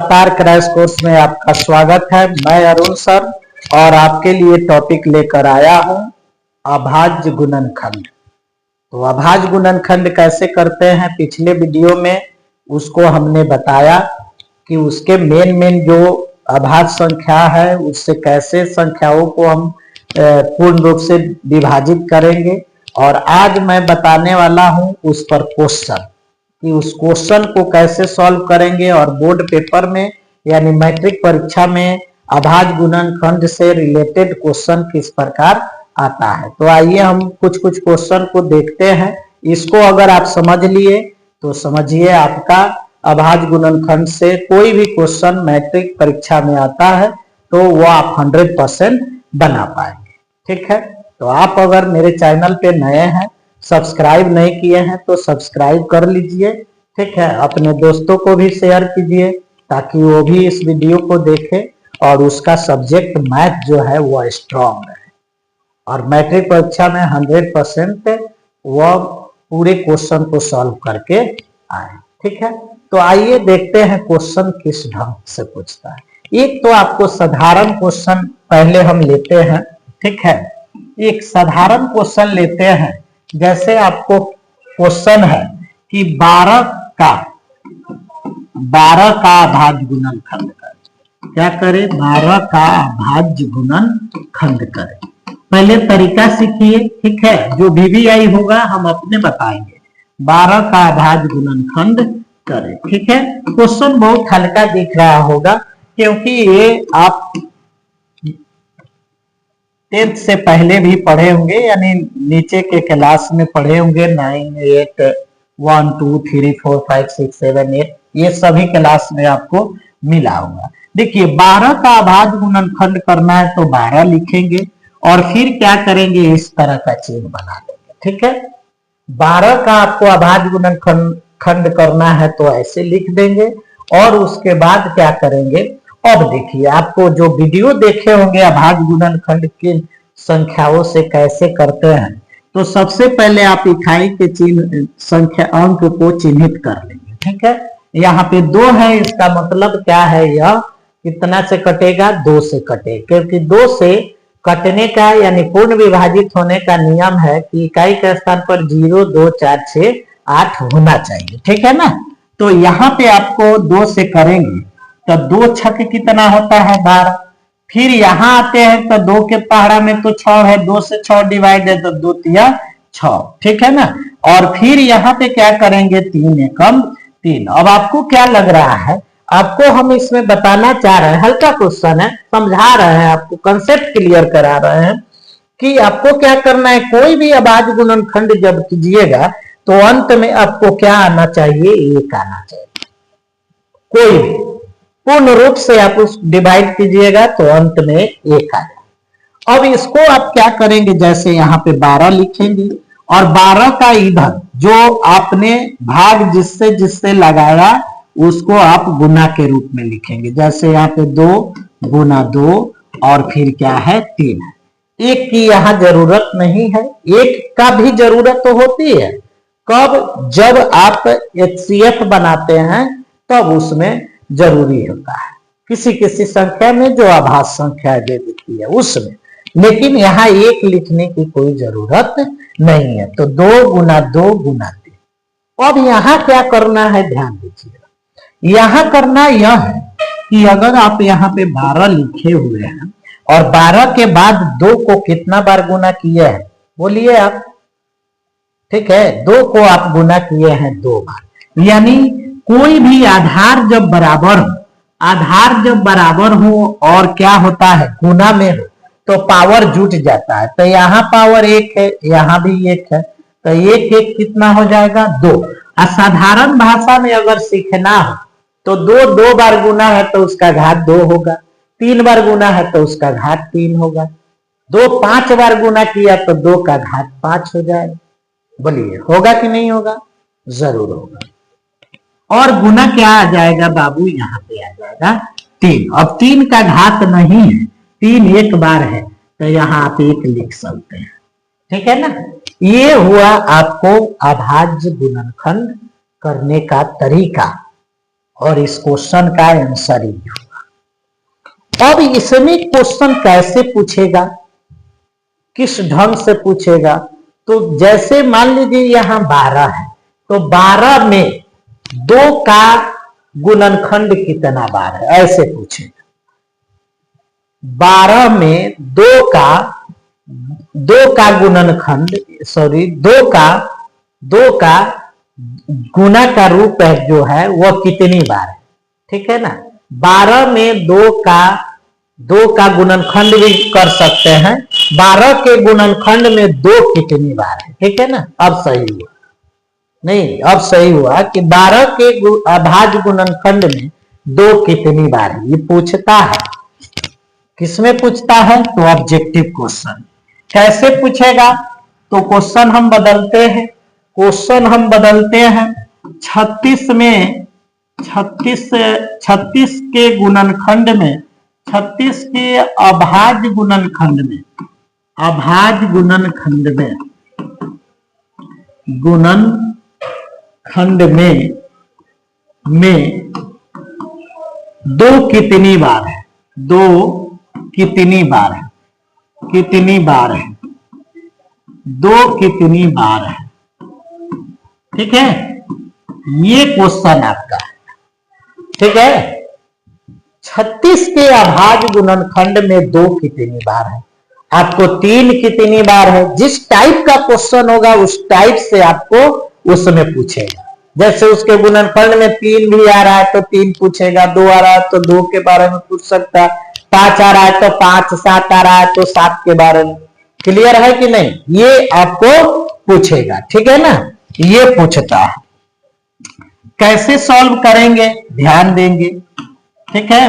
लगातार crash course में आपका स्वागत है। मैं अरुण सर और आपके लिए टॉपिक लेकर आया हूं अभाज्य गुणनखंड। तो अभाज्य गुणनखंड कैसे करते हैं, पिछले वीडियो में उसको हमने बताया कि उसके मेन जो अभाज्य संख्या है उससे कैसे संख्याओं को हम पूर्ण रूप से विभाजित करेंगे। और आज मैं बताने वाला हूं उस पर क्वेश्चन कि उस क्वेश्चन को कैसे सॉल्व करेंगे। और बोर्ड पेपर में यानी मैट्रिक परीक्षा में अभाज्य गुणनखंड से रिलेटेड क्वेश्चन किस प्रकार आता है। तो आइए हम कुछ क्वेश्चन को देखते हैं। इसको अगर आप समझ लिए तो समझिए आपका अभाज्य गुणनखंड से कोई भी क्वेश्चन मैट्रिक परीक्षा में आता है तो वो आप 100% बना पाएंगे। ठीक है, तो आप अगर मेरे चैनल पे नए हैं, सब्सक्राइब नहीं किए हैं तो सब्सक्राइब कर लीजिए। ठीक है, अपने दोस्तों को भी शेयर कीजिए ताकि वो भी इस वीडियो को देखे और उसका सब्जेक्ट मैथ जो है वो स्ट्रांग रहे और मैट्रिक परीक्षा में 100% वह पूरे क्वेश्चन को सॉल्व करके आए। ठीक है, तो आइए देखते हैं क्वेश्चन किस ढंग से पूछता है। एक तो आपको साधारण क्वेश्चन पहले हम लेते हैं। ठीक है, एक साधारण क्वेश्चन लेते हैं। जैसे आपको क्वेश्चन है कि 12 का अभाज्य गुणनखंड करें। क्या करें? 12 का अभाज्य गुणनखंड करें। पहले तरीका सीखिए। ठीक है, जो VVI होगा हम अपने बताएंगे। 12 का अभाज्य गुणनखंड करें। ठीक है, क्वेश्चन बहुत हल्का दिख रहा होगा क्योंकि ये आप 10th से पहले भी पढ़े होंगे, यानी नीचे के क्लास में पढ़े होंगे। 9, 8, 1, 2, 3, 4, 5, 6, 7, 8 ये सभी क्लास में आपको मिला होगा। देखिए 12 का अभाज्य गुणनखंड करना है तो 12 लिखेंगे और फिर क्या करेंगे, इस तरह का चिन्ह बना देंगे। ठीक है, 12 का आपको अभाज्य गुणनखंड करना है तो ऐसे लिख देंगे और उसके बाद क्या करेंगे। अब देखिए आपको जो वीडियो देखे होंगे अभाज्य गुणनखंड की संख्याओं से कैसे करते हैं, तो सबसे पहले आप इकाई के चिन्ह संख्या अंक को चिन्हित कर लेंगे। ठीक है, यहाँ पे 2 है, इसका मतलब क्या है, यह कितना से कटेगा, 2 से कटेगा। क्योंकि 2 से कटने का यानी पूर्ण विभाजित होने का नियम है कि इकाई के स्थान पर 0, 2, 4, 6, 8 होना चाहिए। ठीक है ना, तो यहाँ पे आपको 2 से करेंगे तो 2 छक कितना होता है, 12। फिर यहाँ आते हैं तो 2 के पहाड़ा में तो 6 है, 2 से 6 डिवाइड है तो 2 तिया 6। ठीक है ना, और फिर यहाँ पे क्या करेंगे, 3 एकम 3। अब आपको क्या लग रहा है, आपको हम इसमें बताना चाह रहे हैं, हल्का क्वेश्चन है, समझा रहे हैं, आपको कंसेप्ट क्लियर करा रहे हैं कि आपको क्या करना है। कोई भी अभाज्य गुणनखंड जब कीजिएगा तो अंत में आपको क्या आना चाहिए, 1 आना चाहिए। कोई भी पूर्ण रूप से आप उस डिवाइड कीजिएगा तो अंत में 1 आ जाए। अब इसको आप क्या करेंगे, जैसे यहाँ पे 12 लिखेंगे और 12 का इधर जो आपने भाग जिससे जिससे लगाया उसको आप गुना के रूप में लिखेंगे। जैसे यहाँ पे 2 गुना 2 और फिर क्या है, 3 है। 1 की यहाँ जरूरत नहीं है, 1 का भी जरूरत तो होती है। कब? जब आप HCF बनाते हैं तब उसमें जरूरी होता है, किसी किसी संख्या में जो अभाज्य संख्या दे देती है उसमें, लेकिन यहाँ 1 लिखने की कोई जरूरत नहीं है। तो 2 गुना 2 गुना 3। अब यहाँ क्या करना है, ध्यान दीजिएगा। यहाँ करना यह है कि अगर आप यहाँ पे 12 लिखे हुए हैं और 12 के बाद 2 को कितना बार गुना किए हैं, बोलिए आप। ठीक है, 2 को आप गुना किए हैं 2 बार। यानी कोई भी आधार जब बराबर हो और क्या होता है, गुना में हो तो पावर जुट जाता है। तो यहाँ पावर 1 है, यहाँ भी 1 है, तो 1 1 कितना हो जाएगा, 2। असाधारण भाषा में अगर सीखना हो तो 2 बार गुना है तो उसका घात 2 होगा, 3 बार गुना है तो उसका घात 3 होगा, 2 5 बार गुना किया तो 2 का घात 5 हो जाएगा। बोलिए होगा कि नहीं होगा? जरूर होगा। और गुना क्या आ जाएगा बाबू, यहाँ पे आ जाएगा 3। अब 3 का घात नहीं है, 3 एक बार है तो यहाँ आप 1 लिख सकते हैं। ठीक है ना, ये हुआ आपको अभाज्य गुणनखंड करने का तरीका। और इस क्वेश्चन का आंसर ये होगा। अब इसमें क्वेश्चन कैसे पूछेगा, किस ढंग से पूछेगा, तो जैसे मान लीजिए यहां 12 है तो 12 में 2 का गुणनखंड कितना बार है, ऐसे पूछेगा। 12 में 2 का गुणनखंड, सॉरी 2 का गुना का रूप है जो है वह कितनी बार है, ठीक है ना। 12 में 2 का गुणनखंड भी कर सकते हैं। 12 के गुणनखंड में 2 कितनी बार है, ठीक है ना। अब सही हुआ, नहीं अब सही हुआ कि 12 के अभाज्य गुणनखंड में 2 कितनी बार है, ये पूछता है। किसमें पूछता है, तो ऑब्जेक्टिव क्वेश्चन। कैसे पूछेगा, तो क्वेश्चन हम बदलते हैं। 36 में 36 के गुणनखंड में, 36 के अभाज्य गुणनखंड में 2 कितनी बार है, 2 कितनी बार है, 2 कितनी बार है, ठीक है। ये क्वेश्चन आपका है, ठीक है। 36 के अभाज्य गुणनखंड में 2 कितनी बार है, आपको 3 कितनी बार है। जिस टाइप का क्वेश्चन होगा उस टाइप से आपको उसमें पूछेगा। जैसे उसके गुणनखंड में 3 भी आ रहा है तो 3 पूछेगा, 2 आ रहा है तो 2 के बारे में पूछ सकता है, 5 आ रहा है तो 5, 7 आ रहा है तो 7 के बारे में। क्लियर है कि नहीं, ये आपको पूछेगा, ठीक है ना, ये पूछता है। कैसे सॉल्व करेंगे ध्यान देंगे, ठीक है।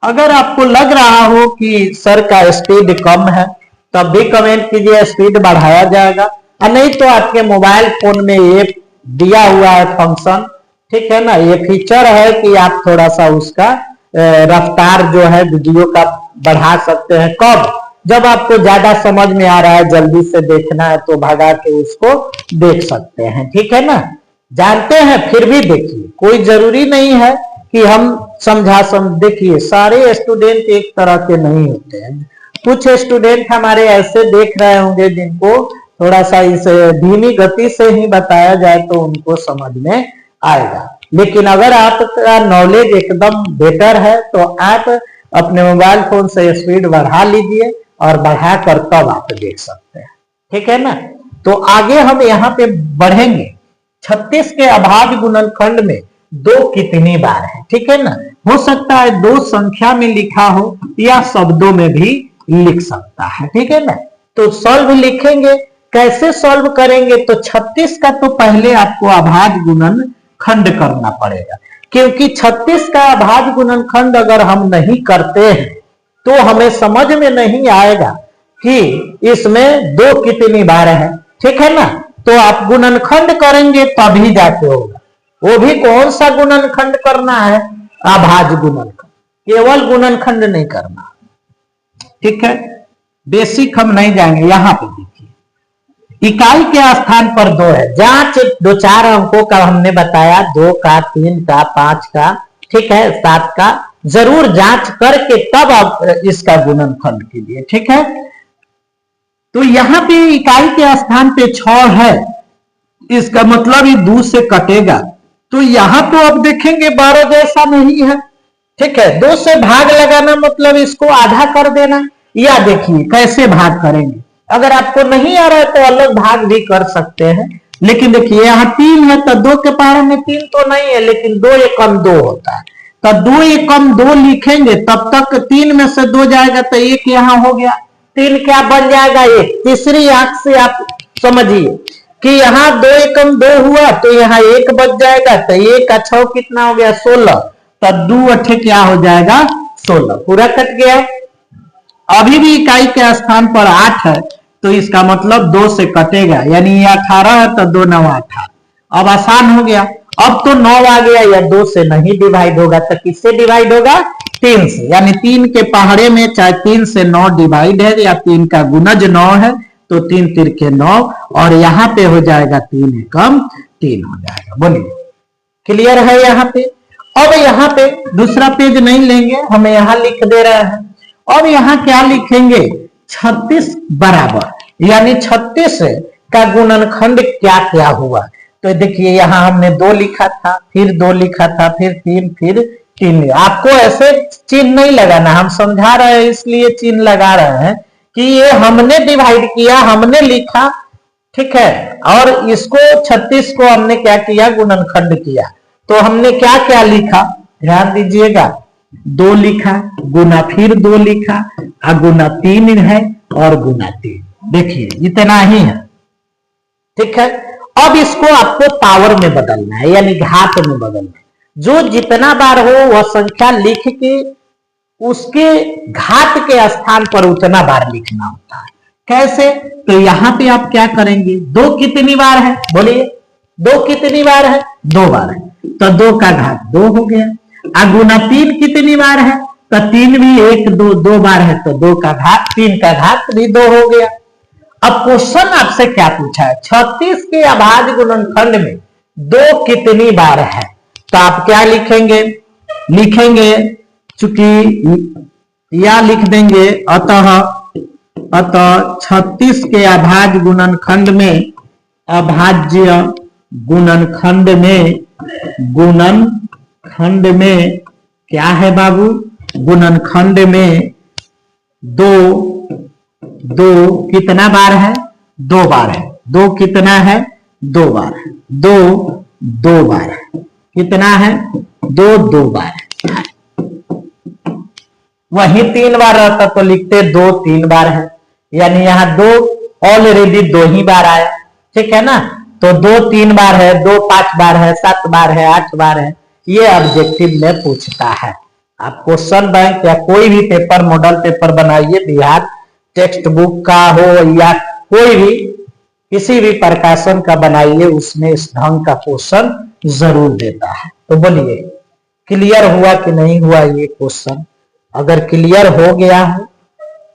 अगर आपको लग रहा हो कि सर का स्पीड कम है तब भी कमेंट कीजिए, स्पीड बढ़ाया जाएगा। और नहीं तो आपके मोबाइल फोन में ये दिया हुआ है फंक्शन, ठीक है ना, ये फीचर है कि आप थोड़ा सा उसका रफ्तार जो है वीडियो का बढ़ा सकते हैं। कब, जब आपको ज्यादा समझ में आ रहा है, जल्दी से देखना है तो भगा के उसको देख सकते हैं, ठीक है ना। जानते हैं फिर भी देखिए, कोई जरूरी नहीं है कि हम देखिए सारे स्टूडेंट एक तरह के नहीं होते हैं। कुछ स्टूडेंट हमारे ऐसे देख रहे होंगे जिनको थोड़ा सा इस धीमी गति से ही बताया जाए तो उनको समझ में आएगा। लेकिन अगर आपका नॉलेज एकदम बेटर है तो आप अपने मोबाइल फोन से स्पीड बढ़ा लीजिए और बढ़ाकर तब आप देख सकते हैं, ठीक है ना। तो आगे हम यहाँ पे बढ़ेंगे। 36 के अभाज्य गुणनखंड में 2 कितनी बार है, ठीक है ना। हो सकता है 2 संख्या में लिखा हो या शब्दों में भी लिख सकता है, ठीक है ना। तो सॉल्व लिखेंगे, कैसे सॉल्व करेंगे, तो 36 का तो पहले आपको अभाज्य गुणनखंड करना पड़ेगा, क्योंकि 36 का अभाज्य गुणनखंड अगर हम नहीं करते हैं तो हमें समझ में नहीं आएगा कि इसमें 2 कितनी बार है, ठीक है ना। तो आप गुणनखंड करेंगे तभी जाके होगा। वो भी कौन सा गुणनखंड करना है, अभाज्य गुणनखंड, केवल गुणनखंड नहीं करना, ठीक है। बेसिक हम नहीं जाएंगे। यहां पे देखिए इकाई के स्थान पर 2 है, जांच 2-4 अंकों का हमने बताया, 2 का, 3 का, 5 का, ठीक है, 7 का, जरूर जांच करके तब आप इसका गुणनखंड कीजिए, ठीक है। तो यहां पे इकाई के स्थान पे 6 है, इसका मतलब ये 2 से कटेगा। तो यहां तो अब देखेंगे 12 जैसा नहीं है, ठीक है। 2 से भाग लगाना मतलब इसको आधा कर देना। या देखिए कैसे भाग करेंगे, अगर आपको नहीं आ रहा है तो अलग भाग भी कर सकते हैं। लेकिन देखिए यहाँ 3 है तो 2 के पारे में 3 तो नहीं है, लेकिन 2 एकम 2 होता है, तो 2 एकम 2 लिखेंगे तब तक 3 में से 2 जाएगा तो 1 यहाँ हो गया, 3 क्या बन जाएगा 1। तीसरी आंख से आप समझिए कि यहाँ 2 एकम 2 हुआ तो यहाँ 1 बच जाएगा, तो 1 का 6 कितना हो गया 16, तो 2 अठे क्या हो जाएगा 16, पूरा कट गया। अभी भी इकाई के स्थान पर 8 है तो इसका मतलब 2 से कटेगा, यानी ये 18 है तो 2 9 18। अब आसान हो गया, अब तो 9 आ गया, या 2 से नहीं डिवाइड होगा तो किससे डिवाइड होगा, 3 से। यानी 3 के पहाड़े में चाहे 3 से 9 डिवाइड है या 3 का गुणज 9 है तो 3 तिरके 9, और यहाँ पे हो जाएगा 3 एकम 3 हो जाएगा। बोलिए क्लियर है यहाँ पे। अब यहाँ पे दूसरा पेज नहीं लेंगे, हमें यहाँ लिख दे रहे हैं। अब यहाँ क्या लिखेंगे, 36 बराबर, यानी 36 का गुणनखंड क्या क्या हुआ। तो देखिए यहाँ हमने 2 लिखा था, फिर 2 लिखा था, फिर 3, फिर 3। आपको ऐसे चिन्ह नहीं लगाना, हम समझा रहे हैं इसलिए चिन्ह लगा रहे हैं कि ये हमने डिवाइड किया, हमने लिखा, ठीक है। और इसको 36 को हमने क्या किया, गुणनखंड किया। तो हमने क्या क्या लिखा, ध्यान दीजिएगा, 2 लिखा, गुना फिर 2 लिखा, गुना 3 है और गुना 3। देखिए इतना ही है, ठीक है। अब इसको आपको पावर में बदलना है, यानी घात में बदलना है। जो जितना बार हो वह संख्या लिख के उसके घात के स्थान पर उतना बार लिखना होता है। कैसे, तो यहाँ पे आप क्या करेंगे, 2 कितनी बार है, बोलिए 2 कितनी बार है, 2 बार है, तो 2 का घात 2 हो गया। गुना 3 कितनी बार है, तो 3 भी 1 2 बार है, तो 2 का घात 3 का घात भी 2 हो गया। अब क्वेश्चन आपसे क्या पूछा है, 36 के अभाज्य गुणनखंड में 2 कितनी बार है। तो आप क्या लिखेंगे, चूंकि या लिख देंगे अतः 36 के अभाज्य गुणनखंड में, अभाज्य गुणनखंड में क्या है बाबू, गुणनखंड में 2 कितना बार है, 2 बार है। 2 कितना है, 2 बार है। 2 बार है, कितना है, 2 बार है। वही 3 बार रहता तो लिखते 2 3 बार है, यानी यहाँ 2 ऑलरेडी 2 ही बार आया, ठीक है ना। तो 2 3 बार है, 2 5 बार है, 7 बार है, 8 बार है। ये ऑब्जेक्टिव में पूछता है। आप क्वेश्चन बैंक या कोई भी पेपर, मॉडल पेपर बनाइए, बिहार टेक्स्ट बुक का हो या कोई भी किसी भी प्रकाशन का बनाइए, उसमें इस ढंग का क्वेश्चन जरूर देता है। तो बोलिए क्लियर हुआ कि नहीं हुआ ये क्वेश्चन। अगर क्लियर हो गया है,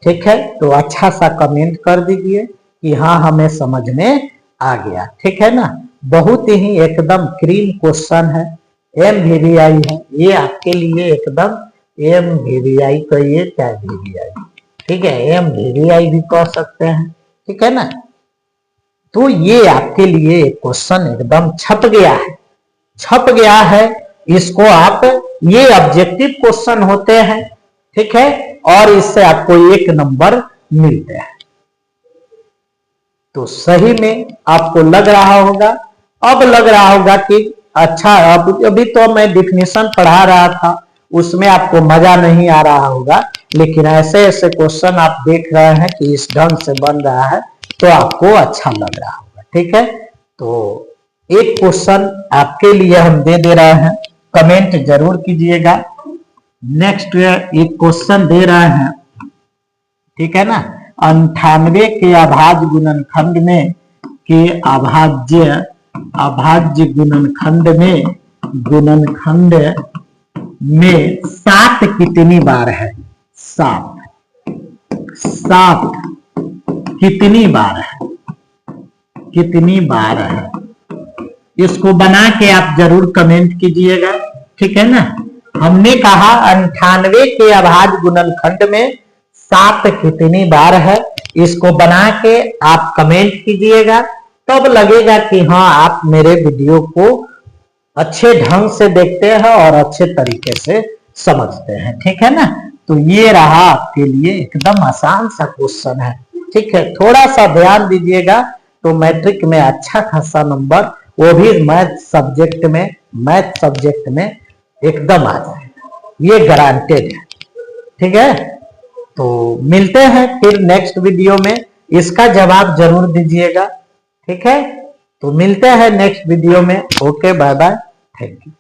ठीक है, तो अच्छा सा कमेंट कर दीजिए कि हाँ हमें समझ में आ गया, ठीक है ना। बहुत ही एकदम क्लीन क्वेश्चन है, MVVI है ये आपके लिए, एकदम MVVI कहिए चाहे VVI, ठीक है, MVVI भी कह सकते हैं, ठीक है ना। तो ये आपके लिए क्वेश्चन एकदम छप गया है। इसको आप, ये ऑब्जेक्टिव क्वेश्चन होते हैं, ठीक है, और इससे आपको 1 नंबर मिलते हैं। तो सही में आपको लग रहा होगा, अब लग रहा होगा कि अच्छा, अभी तो मैं डिफिनेशन पढ़ा रहा था, उसमें आपको मजा नहीं आ रहा होगा, लेकिन ऐसे ऐसे क्वेश्चन आप देख रहे हैं कि इस ढंग से बन रहा है तो आपको अच्छा लग रहा होगा, ठीक है। तो एक क्वेश्चन आपके लिए हम दे रहे हैं, कमेंट जरूर कीजिएगा। नेक्स्ट एक क्वेश्चन दे रहे हैं, ठीक है ना, 98 के अभाज्य गुणनखंड में के अभाज्य गुणनखंड में 7 कितनी बार है, 7 कितनी बार है, इसको बना के आप जरूर कमेंट कीजिएगा, ठीक है ना। हमने कहा 98 के अभाज्य गुणनखंड में 7 कितनी बार है, इसको बना के आप कमेंट कीजिएगा, तब लगेगा कि हाँ आप मेरे वीडियो को अच्छे ढंग से देखते हैं और अच्छे तरीके से समझते हैं, ठीक है ना। तो ये रहा आपके लिए एकदम आसान सा क्वेश्चन है, ठीक है। थोड़ा सा ध्यान दीजिएगा तो मैट्रिक में अच्छा खासा नंबर, वो भी मैथ सब्जेक्ट में एकदम आ जाएगा, ये गारंटेड है, ठीक है। तो मिलते हैं फिर नेक्स्ट वीडियो में, इसका जवाब जरूर दीजिएगा, ठीक है। तो मिलते हैं नेक्स्ट वीडियो में। Okay, bye bye, thank you.